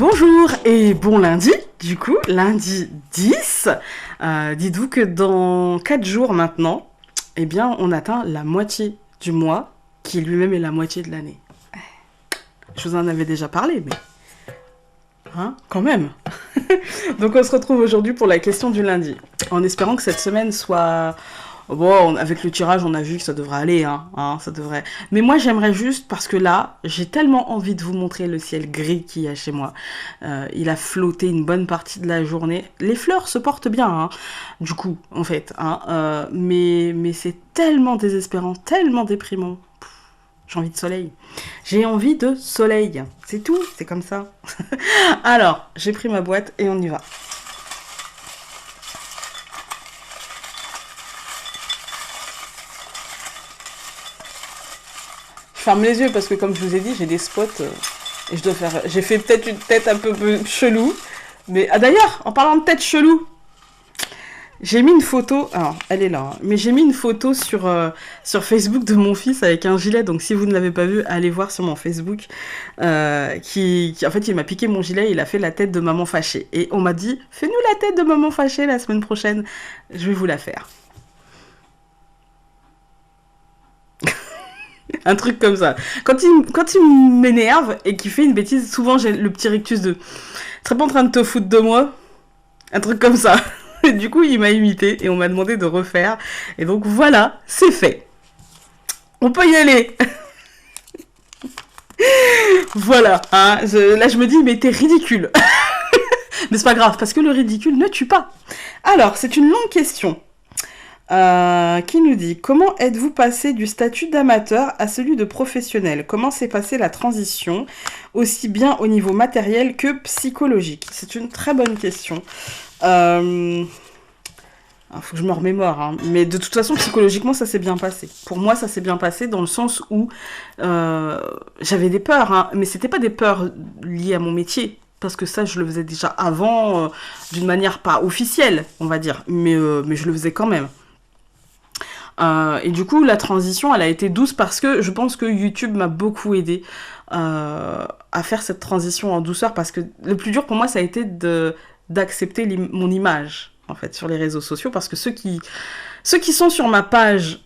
Bonjour et bon lundi, du coup, lundi 10. Dites-vous que dans 4 jours maintenant, eh bien, on atteint la moitié du mois, qui lui-même est la moitié de l'année. Je vous en avais déjà parlé, mais... Hein, quand même. Donc on se retrouve aujourd'hui pour la question du lundi, en espérant que cette semaine soit... Bon, avec le tirage, on a vu que ça devrait aller, ça devrait. Mais moi, j'aimerais juste, parce que là, j'ai tellement envie de vous montrer le ciel gris qu'il y a chez moi. Il a flotté une bonne partie de la journée. Les fleurs se portent bien, du coup, en fait. Mais c'est tellement désespérant, tellement déprimant. J'ai envie de soleil. J'ai envie de soleil. C'est tout, c'est comme ça. Alors, j'ai pris ma boîte et on y va. Je ferme les yeux parce que comme je vous ai dit, j'ai des spots et je dois faire. J'ai fait peut-être une tête un peu chelou, mais d'ailleurs, en parlant de tête chelou, j'ai mis une photo. Alors, elle est là, mais j'ai mis une photo sur Facebook de mon fils avec un gilet. Donc, si vous ne l'avez pas vu, allez voir sur mon Facebook. Qui en fait, il m'a piqué mon gilet. Il a fait la tête de maman fâchée et on m'a dit, fais-nous la tête de maman fâchée la semaine prochaine. Je vais vous la faire. Un truc comme ça. Quand il m'énerve et qu'il fait une bêtise, souvent j'ai le petit rictus de « T'es pas en train de te foutre de moi ?» Un truc comme ça. Et du coup, il m'a imité et on m'a demandé de refaire. Et donc voilà, c'est fait. On peut y aller. Voilà. Là, je me dis « Mais t'es ridicule. » Mais c'est pas grave, parce que le ridicule ne tue pas. Alors, c'est une longue question. Qui nous dit « Comment êtes-vous passé du statut d'amateur à celui de professionnel ? Comment s'est passée la transition, aussi bien au niveau matériel que psychologique ?» C'est une très bonne question. Il faut que je me remémore, mais de toute façon, psychologiquement, ça s'est bien passé. Pour moi, ça s'est bien passé dans le sens où j'avais des peurs, mais c'était pas des peurs liées à mon métier. Parce que ça, je le faisais déjà avant, d'une manière pas officielle, on va dire, mais je le faisais quand même. Et du coup, la transition, elle a été douce parce que je pense que YouTube m'a beaucoup aidé à faire cette transition en douceur, parce que le plus dur pour moi, ça a été d'accepter mon image, en fait, sur les réseaux sociaux, parce que ceux qui sont sur ma page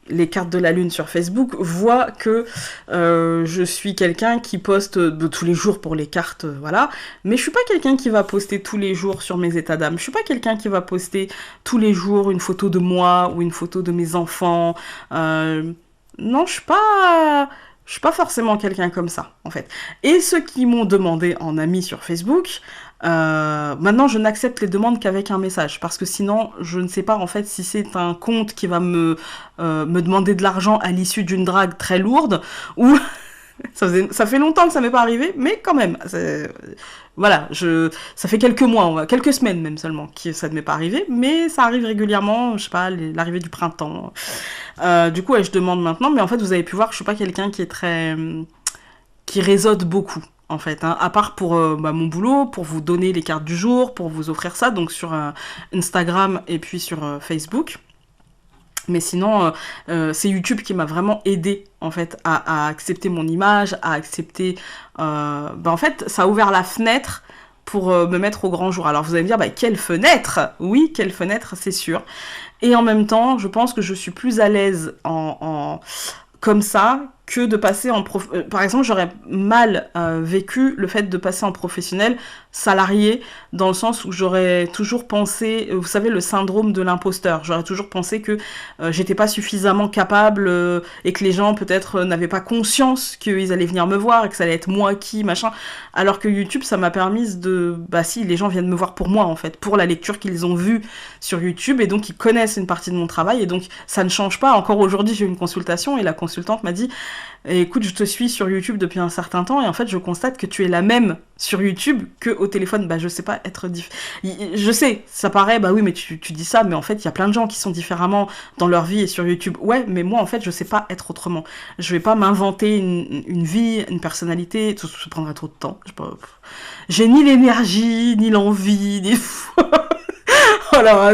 les cartes de la lune sur Facebook voient que je suis quelqu'un qui poste de tous les jours pour les cartes, voilà. Mais je suis pas quelqu'un qui va poster tous les jours sur mes états d'âme. Je suis pas quelqu'un qui va poster tous les jours une photo de moi ou une photo de mes enfants. Non, je suis pas forcément quelqu'un comme ça, en fait. Et ceux qui m'ont demandé en ami sur Facebook, maintenant je n'accepte les demandes qu'avec un message, parce que sinon je ne sais pas en fait si c'est un compte qui va me demander de l'argent à l'issue d'une drague très lourde, ou ça fait longtemps que ça m'est pas arrivé, mais quand même, voilà, ça fait quelques mois, quelques semaines même seulement que ça ne m'est pas arrivé, mais ça arrive régulièrement, je sais pas, l'arrivée du printemps. Du coup, je demande maintenant, mais en fait, vous avez pu voir que je suis pas quelqu'un qui réseaute beaucoup, en fait, à part pour mon boulot, pour vous donner les cartes du jour, pour vous offrir ça, donc sur Instagram et puis sur Facebook. Mais sinon, c'est YouTube qui m'a vraiment aidé en fait à accepter mon image, à accepter... en fait, ça a ouvert la fenêtre pour me mettre au grand jour. Alors vous allez me dire, quelle fenêtre ? Oui, quelle fenêtre, c'est sûr. Et en même temps, je pense que je suis plus à l'aise comme ça que de passer en par exemple, j'aurais mal vécu le fait de passer en professionnel salarié, dans le sens où j'aurais toujours pensé, vous savez, le syndrome de l'imposteur. J'aurais toujours pensé que j'étais pas suffisamment capable et que les gens peut-être n'avaient pas conscience qu'ils allaient venir me voir et que ça allait être moi qui, machin. Alors que YouTube, ça m'a permis si, les gens viennent me voir pour moi, en fait, pour la lecture qu'ils ont vue sur YouTube, et donc ils connaissent une partie de mon travail, et donc ça ne change pas. Encore aujourd'hui, j'ai eu une consultation et la consultante m'a dit « Écoute, je te suis sur YouTube depuis un certain temps et en fait, je constate que tu es la même sur YouTube qu'au téléphone. » Je sais pas être je sais, ça paraît, oui, mais tu dis ça, mais en fait, il y a plein de gens qui sont différemment dans leur vie et sur YouTube. Ouais, mais moi, en fait, je sais pas être autrement. Je vais pas m'inventer une vie, une personnalité, ça prendrait trop de temps. J'ai ni l'énergie, ni l'envie, ni... Voilà,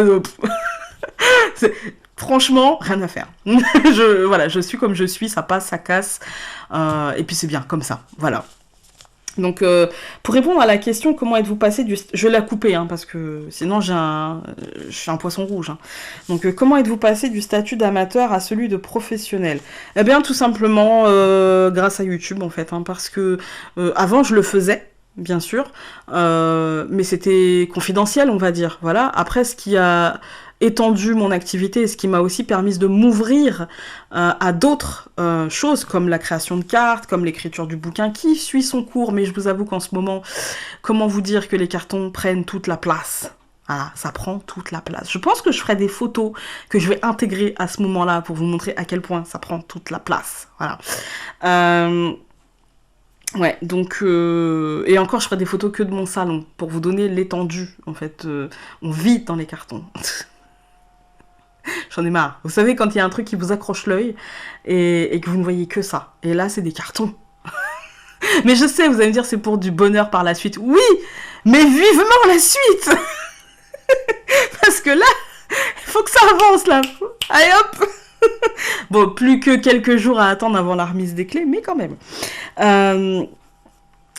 franchement, rien à faire. Je suis comme je suis, ça passe, ça casse, et puis c'est bien, comme ça, voilà. Donc, pour répondre à la question, comment êtes-vous passé du... Je vais la couper, hein, parce que sinon je suis un poisson rouge. Hein. Donc, comment êtes-vous passé du statut d'amateur à celui de professionnel? Eh bien, tout simplement grâce à YouTube, en fait. Hein, parce que avant, je le faisais, bien sûr, mais c'était confidentiel, on va dire. Voilà. Après, ce qui a étendu mon activité et ce qui m'a aussi permis de m'ouvrir à d'autres choses comme la création de cartes, comme l'écriture du bouquin qui suit son cours, mais je vous avoue qu'en ce moment, comment vous dire que les cartons prennent toute la place? Voilà, ça prend toute la place. Je pense que je ferai des photos que je vais intégrer à ce moment-là pour vous montrer à quel point ça prend toute la place. Voilà. Ouais, donc et encore je ferai des photos que de mon salon pour vous donner l'étendue. En fait, on vit dans les cartons. J'en ai marre. Vous savez, quand il y a un truc qui vous accroche l'œil et que vous ne voyez que ça. Et là, c'est des cartons. Mais je sais, vous allez me dire, c'est pour du bonheur par la suite. Oui, mais vivement la suite. Parce que là, il faut que ça avance, là. Allez, hop. Bon, plus que quelques jours à attendre avant la remise des clés, mais quand même.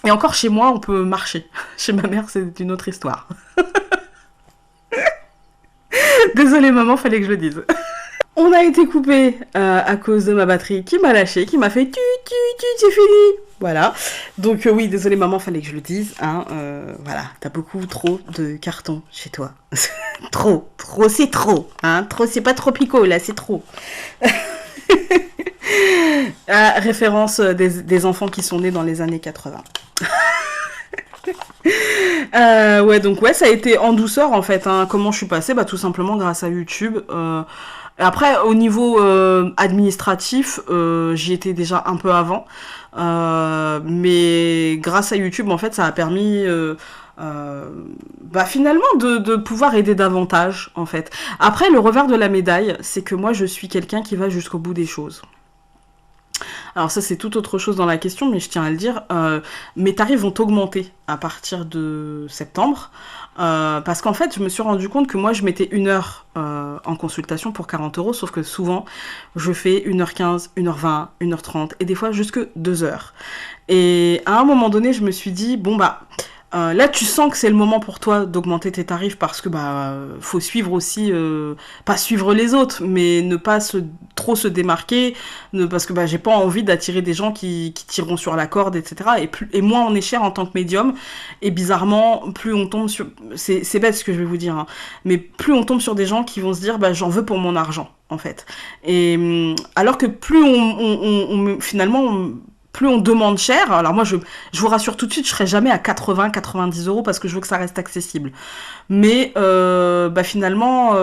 Et encore, chez moi, on peut marcher. Chez ma mère, c'est une autre histoire. Désolée maman, fallait que je le dise. On a été coupé à cause de ma batterie qui m'a lâché, qui m'a fait tu, c'est fini. Voilà. Donc oui, désolée maman, fallait que je le dise. Hein, voilà, t'as beaucoup trop de cartons chez toi. Trop, c'est trop. Hein, trop, c'est pas trop picot là, c'est trop. Référence des enfants qui sont nés dans les années 80. Ouais, donc ouais, ça a été en douceur en fait. Hein. Comment je suis passée? Bah tout simplement grâce à YouTube. Après, au niveau administratif, j'y étais déjà un peu avant. Mais grâce à YouTube, en fait, ça a permis bah, finalement de pouvoir aider davantage, en fait. Après, le revers de la médaille, c'est que moi, je suis quelqu'un qui va jusqu'au bout des choses. Alors ça c'est tout autre chose dans la question, mais je tiens à le dire, mes tarifs vont augmenter à partir de septembre, parce qu'en fait je me suis rendu compte que moi je mettais 1 heure en consultation pour 40 euros, sauf que souvent je fais 1h15, 1h20, 1h30 et des fois jusque 2 heures. Et à un moment donné je me suis dit, bon bah... là, tu sens que c'est le moment pour toi d'augmenter tes tarifs parce que bah faut suivre aussi, pas suivre les autres, mais ne pas trop se démarquer, parce que bah j'ai pas envie d'attirer des gens qui tireront sur la corde, etc. Et moins on est cher en tant que médium, et bizarrement, plus on tombe sur, c'est bête ce que je vais vous dire, hein, mais plus on tombe sur des gens qui vont se dire bah j'en veux pour mon argent en fait. Et alors que plus finalement plus on demande cher, alors moi je vous rassure tout de suite, je serai jamais à 80-90 euros parce que je veux que ça reste accessible. Mais bah finalement,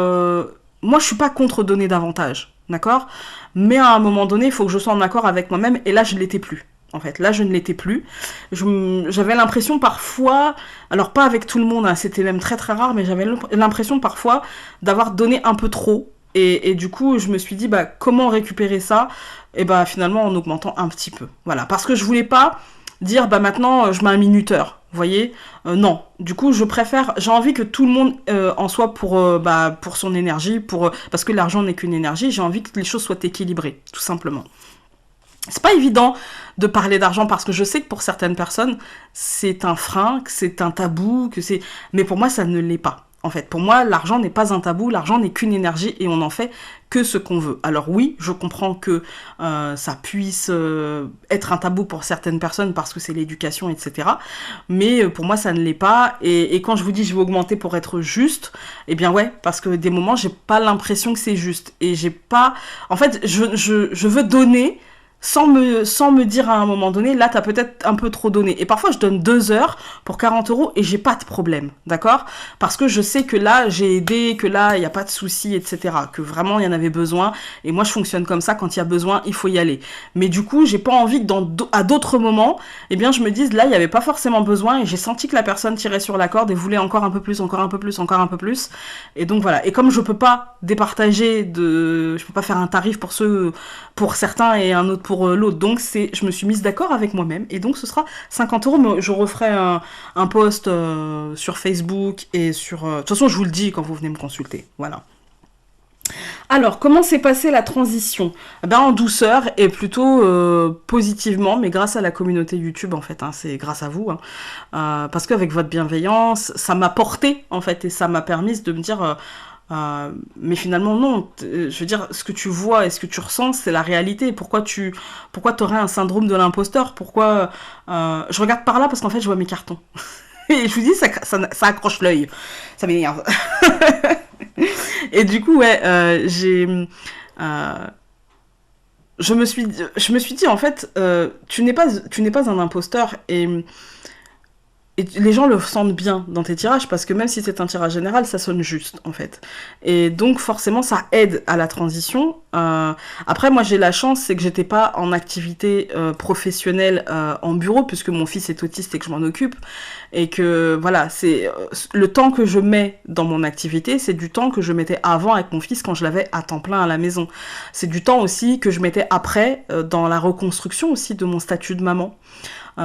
moi je suis pas contre donner davantage, d'accord? Mais à un moment donné, il faut que je sois en accord avec moi-même, et là je l'étais plus. En fait, là je ne l'étais plus. J'avais l'impression parfois, alors pas avec tout le monde, hein, c'était même très très rare, mais j'avais l'impression parfois d'avoir donné un peu trop. Et du coup, je me suis dit, bah, comment récupérer ça? Et bah, finalement, en augmentant un petit peu. Voilà. Parce que je voulais pas dire, bah, maintenant, je mets un minuteur. Vous voyez? Non. Du coup, j'ai envie que tout le monde en soit pour son énergie, parce que l'argent n'est qu'une énergie. J'ai envie que les choses soient équilibrées, tout simplement. C'est pas évident de parler d'argent parce que je sais que pour certaines personnes, c'est un frein, que c'est un tabou, mais pour moi, ça ne l'est pas. En fait, pour moi, l'argent n'est pas un tabou, l'argent n'est qu'une énergie et on n'en fait que ce qu'on veut. Alors oui, je comprends que ça puisse être un tabou pour certaines personnes parce que c'est l'éducation, etc. Mais pour moi, ça ne l'est pas. Et quand je vous dis je vais augmenter pour être juste, eh bien ouais, parce que des moments, j'ai pas l'impression que c'est juste. Et j'ai pas... En fait, je veux donner... Sans me dire à un moment donné, là t'as peut-être un peu trop donné. Et parfois je donne 2 heures pour 40 euros et j'ai pas de problème, d'accord? Parce que je sais que là j'ai aidé, que là il n'y a pas de souci, etc. Que vraiment il y en avait besoin. Et moi je fonctionne comme ça, quand il y a besoin, il faut y aller. Mais du coup j'ai pas envie que à d'autres moments, eh bien je me dise là il n'y avait pas forcément besoin et j'ai senti que la personne tirait sur la corde et voulait encore un peu plus, encore un peu plus, encore un peu plus. Et donc voilà. Et comme je peux pas départager je peux pas faire un tarif pour certains et un autre pour l'autre, donc je me suis mise d'accord avec moi-même et donc ce sera 50 euros, mais je referai un post sur Facebook et sur... de toute façon je vous le dis quand vous venez me consulter, voilà. Alors, comment s'est passée la transition? Eh ben, en douceur et plutôt positivement, mais grâce à la communauté YouTube, en fait, hein, c'est grâce à vous, hein. Parce qu'avec votre bienveillance, ça m'a porté, en fait, et ça m'a permis de me dire, mais finalement, non, je veux dire, ce que tu vois et ce que tu ressens, c'est la réalité. Pourquoi t'aurais un syndrome de l'imposteur? Je regarde par là parce qu'en fait, je vois mes cartons. Et je vous dis, ça accroche l'œil. Ça m'énerve. Et du coup, ouais, euh, je me suis dit, en fait, tu n'es pas un imposteur et les gens le sentent bien dans tes tirages parce que même si c'est un tirage général, ça sonne juste en fait. Et donc forcément, ça aide à la transition. Après, moi j'ai la chance, c'est que j'étais pas en activité professionnelle en bureau puisque mon fils est autiste et que je m'en occupe et que voilà, c'est le temps que je mets dans mon activité, c'est du temps que je mettais avant avec mon fils quand je l'avais à temps plein à la maison. C'est du temps aussi que je mettais après dans la reconstruction aussi de mon statut de maman.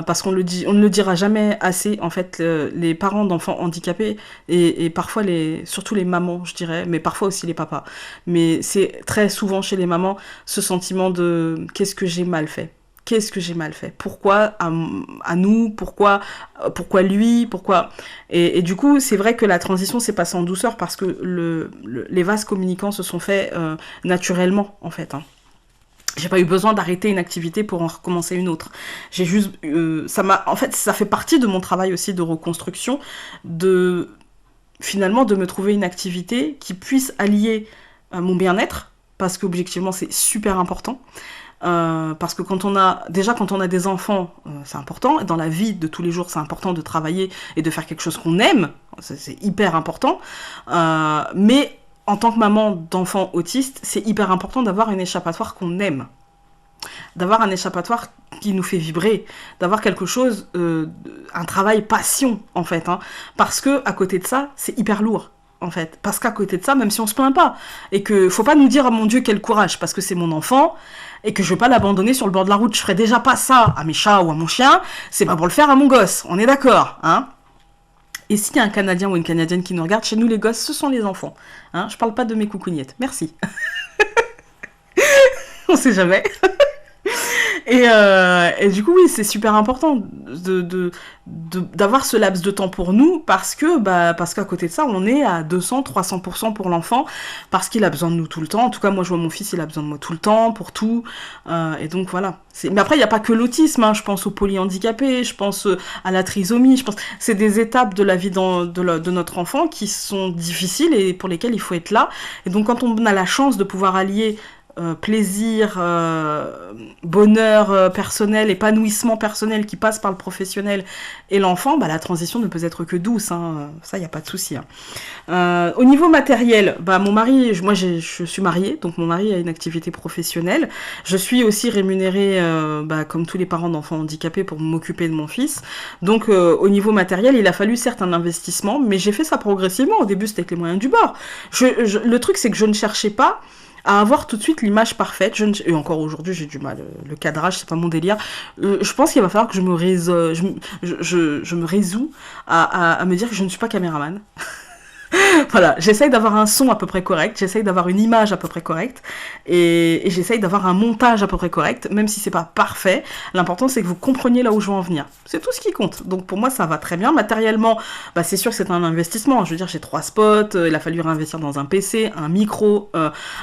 Parce qu'on le dit, on ne le dira jamais assez. En fait, les parents d'enfants handicapés et parfois surtout les mamans, je dirais, mais parfois aussi les papas. Mais c'est très souvent chez les mamans ce sentiment de qu'est-ce que j'ai mal fait. Qu'est-ce que j'ai mal fait? Pourquoi à nous? Pourquoi lui? Pourquoi? Et du coup, c'est vrai que la transition s'est passée en douceur parce que les vases communicants se sont faits naturellement, en fait, hein. J'ai pas eu besoin d'arrêter une activité pour en recommencer une autre. J'ai juste, en fait, ça fait partie de mon travail aussi de reconstruction, de finalement de me trouver une activité qui puisse allier mon bien-être, parce qu'objectivement c'est super important. Parce que quand on a des enfants, c'est important. Dans la vie de tous les jours, c'est important de travailler et de faire quelque chose qu'on aime. C'est hyper important. Mais en tant que maman d'enfants autistes, c'est hyper important d'avoir une échappatoire qu'on aime. D'avoir un échappatoire qui nous fait vibrer, d'avoir quelque chose, un travail passion en fait, hein, parce que à côté de ça, c'est hyper lourd en fait, parce qu'à côté de ça, même si on se plaint pas, et que faut pas nous dire ah mon Dieu quel courage, parce que c'est mon enfant et que je vais pas l'abandonner sur le bord de la route, je ferai déjà pas ça à mes chats ou à mon chien, c'est pas pour le faire à mon gosse, on est d'accord, hein. Et s'il y a un Canadien ou une Canadienne qui nous regarde, chez nous les gosses, ce sont les enfants, hein. Je parle pas de mes coucougnettes, merci. On sait jamais. Et du coup, oui, c'est super important d'avoir ce laps de temps pour nous parce qu'à côté de ça, on est à 200-300% pour l'enfant parce qu'il a besoin de nous tout le temps. En tout cas, moi, je vois mon fils, il a besoin de moi tout le temps, pour tout. Et donc, voilà. Mais après, il n'y a pas que l'autisme, hein. Je pense aux polyhandicapés, je pense à la trisomie. C'est des étapes de la vie de notre enfant qui sont difficiles et pour lesquelles il faut être là. Et donc, quand on a la chance de pouvoir allier plaisir, bonheur personnel, épanouissement personnel qui passe par le professionnel et l'enfant, bah, la transition ne peut être que douce, hein. Ça, il n'y a pas de souci, hein. Au niveau matériel, bah, mon mari, moi je suis mariée, donc mon mari a une activité professionnelle. Je suis aussi rémunérée, bah, comme tous les parents d'enfants handicapés, pour m'occuper de mon fils. Donc au niveau matériel, il a fallu certes un investissement, mais j'ai fait ça progressivement. Au début, c'était avec les moyens du bord. Le truc, c'est que je ne cherchais pas à avoir tout de suite l'image parfaite. Et encore aujourd'hui, j'ai du mal. Le cadrage, c'est pas mon délire. Je pense qu'il va falloir que je me résous à me dire que je ne suis pas caméraman. Voilà, j'essaye d'avoir un son à peu près correct, j'essaye d'avoir une image à peu près correcte, et j'essaye d'avoir un montage à peu près correct, même si c'est pas parfait. L'important, c'est que vous compreniez là où je veux en venir. C'est tout ce qui compte. Donc pour moi, ça va très bien. Matériellement, bah, c'est sûr que c'est un investissement. Je veux dire, j'ai 3 spots, il a fallu réinvestir dans un PC, un micro,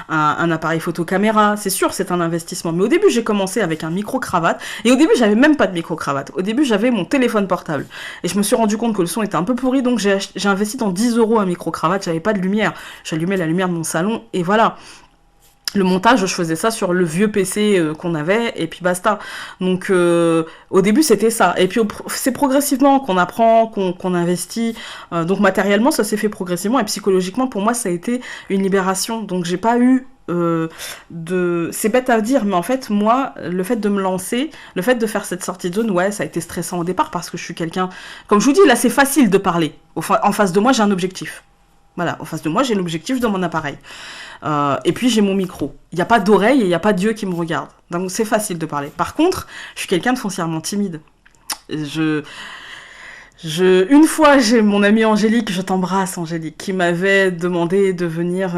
un appareil photo caméra. C'est sûr, c'est un investissement. Mais au début, j'ai commencé avec un micro-cravate, et au début, j'avais même pas de micro-cravate. Au début, j'avais mon téléphone portable. Et je me suis rendu compte que le son était un peu pourri, donc j'ai investi dans 10 € un micro-cravate, j'avais pas de lumière. J'allumais la lumière de mon salon, et voilà. Le montage, je faisais ça sur le vieux PC qu'on avait, et puis basta. Donc au début, c'était ça. Et puis c'est progressivement qu'on apprend, qu'on investit. Donc matériellement, ça s'est fait progressivement, et psychologiquement, pour moi, ça a été une libération. Donc j'ai pas eu c'est bête à dire, mais en fait, moi, le fait de me lancer, le fait de faire cette sortie de zone, ouais, ça a été stressant au départ, parce que je suis quelqu'un... Comme je vous dis, là, c'est facile de parler. En face de moi, j'ai un objectif. Voilà, en face de moi, j'ai l'objectif dans mon appareil. Et puis, j'ai mon micro. Il n'y a pas d'oreille et il n'y a pas d'yeux qui me regardent. Donc, c'est facile de parler. Par contre, je suis quelqu'un de foncièrement timide. Une fois, j'ai mon amie Angélique, je t'embrasse Angélique, qui m'avait demandé de venir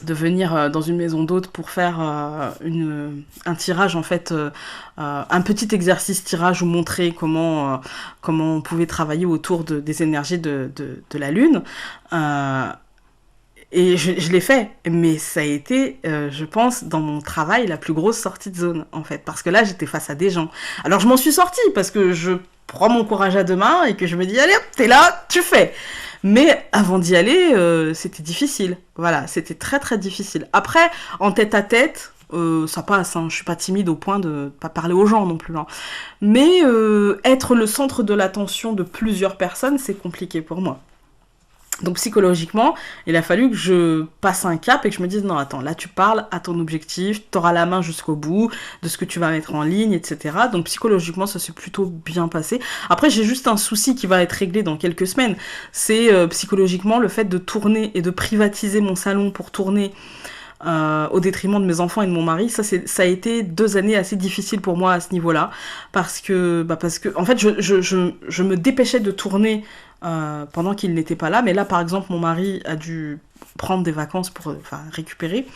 de venir dans une maison d'hôte pour faire un tirage, en fait, un petit exercice tirage où montrer comment on pouvait travailler autour des énergies de la Lune. Et je l'ai fait, mais ça a été, je pense, dans mon travail, la plus grosse sortie de zone, en fait. Parce que là, j'étais face à des gens. Alors, je m'en suis sortie, parce que je prends mon courage à deux mains et que je me dis, allez, hop, t'es là, tu fais. Mais avant d'y aller, c'était difficile. Voilà, c'était très très difficile. Après, en tête à tête, ça passe. Hein. Je suis pas timide au point de pas parler aux gens non plus. Hein. Mais être le centre de l'attention de plusieurs personnes, c'est compliqué pour moi. Donc psychologiquement, il a fallu que je passe un cap et que je me dise non attends, là tu parles à ton objectif, t'auras la main jusqu'au bout de ce que tu vas mettre en ligne, etc. Donc psychologiquement ça s'est plutôt bien passé. Après j'ai juste un souci qui va être réglé dans quelques semaines, c'est psychologiquement le fait de tourner et de privatiser mon salon pour tourner au détriment de mes enfants et de mon mari. Ça a été 2 années assez difficiles pour moi à ce niveau-là, parce que en fait je me dépêchais de tourner pendant qu'il n'était pas là, mais là par exemple mon mari a dû prendre des vacances pour récupérer,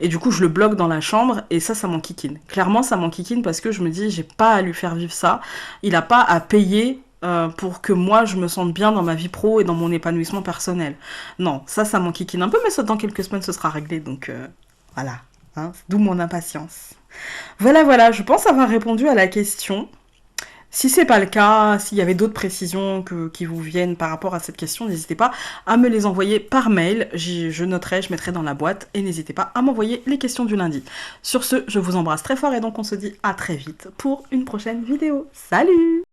et du coup je le bloque dans la chambre, et ça m'enquiquine. Clairement ça m'enquiquine, parce que je me dis j'ai pas à lui faire vivre ça, il a pas à payer pour que moi je me sente bien dans ma vie pro et dans mon épanouissement personnel. Non, ça m'enquiquine un peu, mais ça dans quelques semaines ce sera réglé, donc voilà, hein, d'où mon impatience. Voilà, je pense avoir répondu à la question. Si c'est pas le cas, s'il y avait d'autres précisions qui vous viennent par rapport à cette question, n'hésitez pas à me les envoyer par mail. Je noterai, je mettrai dans la boîte, et n'hésitez pas à m'envoyer les questions du lundi. Sur ce, je vous embrasse très fort, et donc on se dit à très vite pour une prochaine vidéo. Salut!